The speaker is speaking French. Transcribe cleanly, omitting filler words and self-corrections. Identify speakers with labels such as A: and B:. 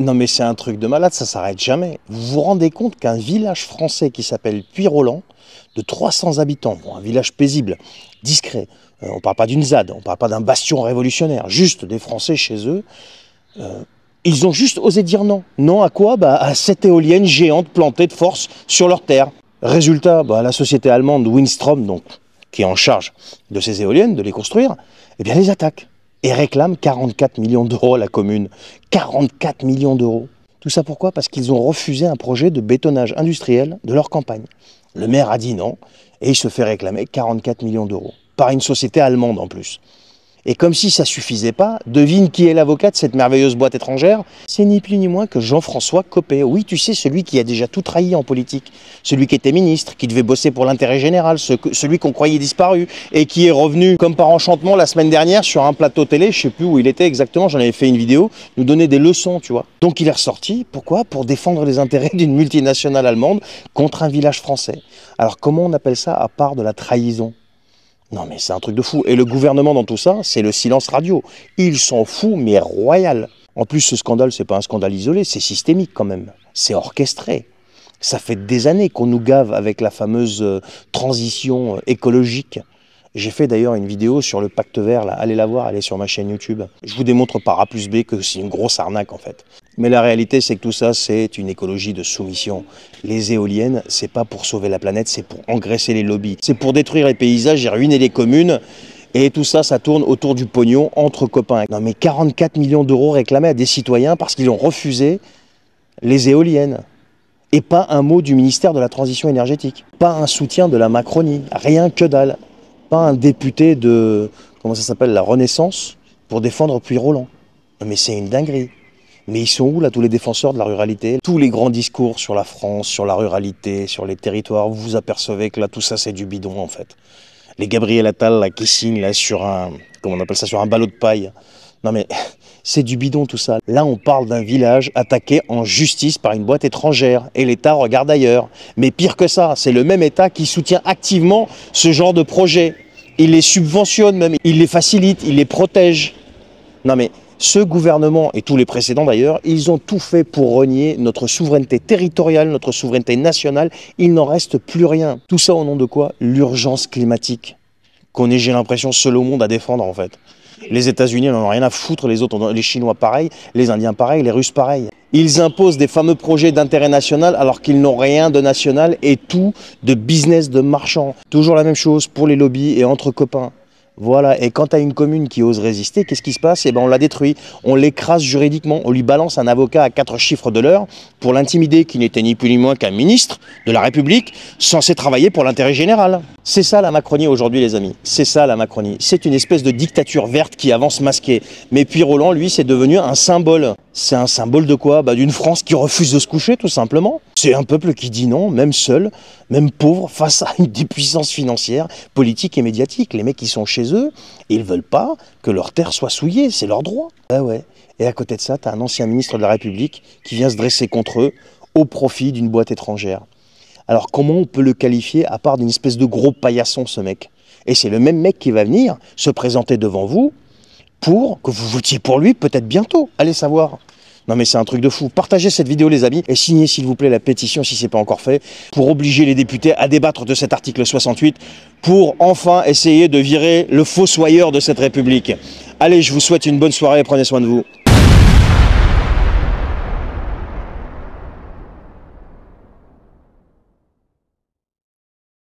A: Non mais c'est un truc de malade, ça s'arrête jamais. Vous vous rendez compte qu'un village français qui s'appelle Puyrolland, de 300 habitants, bon, un village paisible, discret, on ne parle pas d'une ZAD, on ne parle pas d'un bastion révolutionnaire, juste des Français chez eux, ils ont juste osé dire non. Non à quoi? À cette éolienne géante plantée de force sur leur terre. Résultat, la société allemande Windstrom, donc, qui est en charge de ces éoliennes, de les construire, eh bien les attaque et réclame 44 millions d'euros à la commune. 44 millions d'euros. Tout ça pourquoi? Parce qu'ils ont refusé un projet de bétonnage industriel de leur campagne. Le maire a dit non et il se fait réclamer 44 millions d'euros. Par une société allemande en plus. Et comme si ça suffisait pas, devine qui est l'avocat de cette merveilleuse boîte étrangère? C'est ni plus ni moins que Jean-François Copé. Oui, tu sais, celui qui a déjà tout trahi en politique. Celui qui était ministre, qui devait bosser pour l'intérêt général, celui qu'on croyait disparu, et qui est revenu comme par enchantement la semaine dernière sur un plateau télé, je sais plus où il était exactement, j'en avais fait une vidéo, nous donner des leçons, tu vois. Donc il est ressorti, pourquoi? Pour défendre les intérêts d'une multinationale allemande contre un village français. Alors comment on appelle ça à part de la trahison? Non mais c'est un truc de fou. Et le gouvernement dans tout ça, c'est le silence radio. Ils s'en foutent, mais royal. En plus, ce scandale, c'est pas un scandale isolé, c'est systémique quand même. C'est orchestré. Ça fait des années qu'on nous gave avec la fameuse transition écologique. J'ai fait d'ailleurs une vidéo sur le pacte vert, là. Allez la voir, elle est sur ma chaîne YouTube. Je vous démontre par A plus B que c'est une grosse arnaque en fait. Mais la réalité, c'est que tout ça, c'est une écologie de soumission. Les éoliennes, c'est pas pour sauver la planète, c'est pour engraisser les lobbies. C'est pour détruire les paysages et ruiner les communes. Et tout ça, ça tourne autour du pognon entre copains. Non mais 44 millions d'euros réclamés à des citoyens parce qu'ils ont refusé les éoliennes. Et pas un mot du ministère de la Transition énergétique. Pas un soutien de la Macronie. Rien que dalle. Pas un député de, comment ça s'appelle, la Renaissance, pour défendre Puyrolland. Mais c'est une dinguerie. Mais ils sont où là tous les défenseurs de la ruralité? Tous les grands discours sur la France, sur la ruralité, sur les territoires, vous vous apercevez que là tout ça c'est du bidon en fait. Les Gabriel Attal là, qui signent là, sur un, comment on appelle ça, sur un ballot de paille. Non mais c'est du bidon tout ça. Là on parle d'un village attaqué en justice par une boîte étrangère et l'État regarde ailleurs. Mais pire que ça, c'est le même État qui soutient activement ce genre de projet. Il les subventionne même, il les facilite, il les protège. Non mais ce gouvernement, et tous les précédents d'ailleurs, ils ont tout fait pour renier notre souveraineté territoriale, notre souveraineté nationale. Il n'en reste plus rien. Tout ça au nom de quoi? L'urgence climatique. Qu'on est, j'ai l'impression, seul au monde à défendre en fait. Les États-Unis n'en ont rien à foutre, les autres, les Chinois pareil, les Indiens pareil, les Russes pareil. Ils imposent des fameux projets d'intérêt national alors qu'ils n'ont rien de national et tout de business de marchand. Toujours la même chose pour les lobbies et entre copains. Voilà, et quand tu as une commune qui ose résister, qu'est-ce qui se passe? Eh ben on la détruit, on l'écrase juridiquement, on lui balance un avocat à 4 chiffres de l'heure pour l'intimider, qui n'était ni plus ni moins qu'un ministre de la République censé travailler pour l'intérêt général. C'est ça la Macronie aujourd'hui les amis, c'est ça la Macronie. C'est une espèce de dictature verte qui avance masquée. Mais Puyrolland, lui, c'est devenu un symbole. C'est un symbole de quoi? D'une France qui refuse de se coucher tout simplement. C'est un peuple qui dit non, même seul, même pauvre, face à une dépuissance financière, politique et médiatique. Les mecs qui sont chez eux, ils veulent pas que leur terre soit souillée, c'est leur droit. Ah ouais. Et à côté de ça, tu as un ancien ministre de la République qui vient se dresser contre eux au profit d'une boîte étrangère. Alors comment on peut le qualifier à part d'une espèce de gros paillasson ce mec? Et c'est le même mec qui va venir se présenter devant vous pour que vous votiez pour lui peut-être bientôt. Allez savoir. Non mais c'est un truc de fou. Partagez cette vidéo les amis et signez s'il vous plaît la pétition si ce n'est pas encore fait pour obliger les députés à débattre de cet article 68 pour enfin essayer de virer le fossoyeur de cette République. Allez, je vous souhaite une bonne soirée et prenez soin de vous.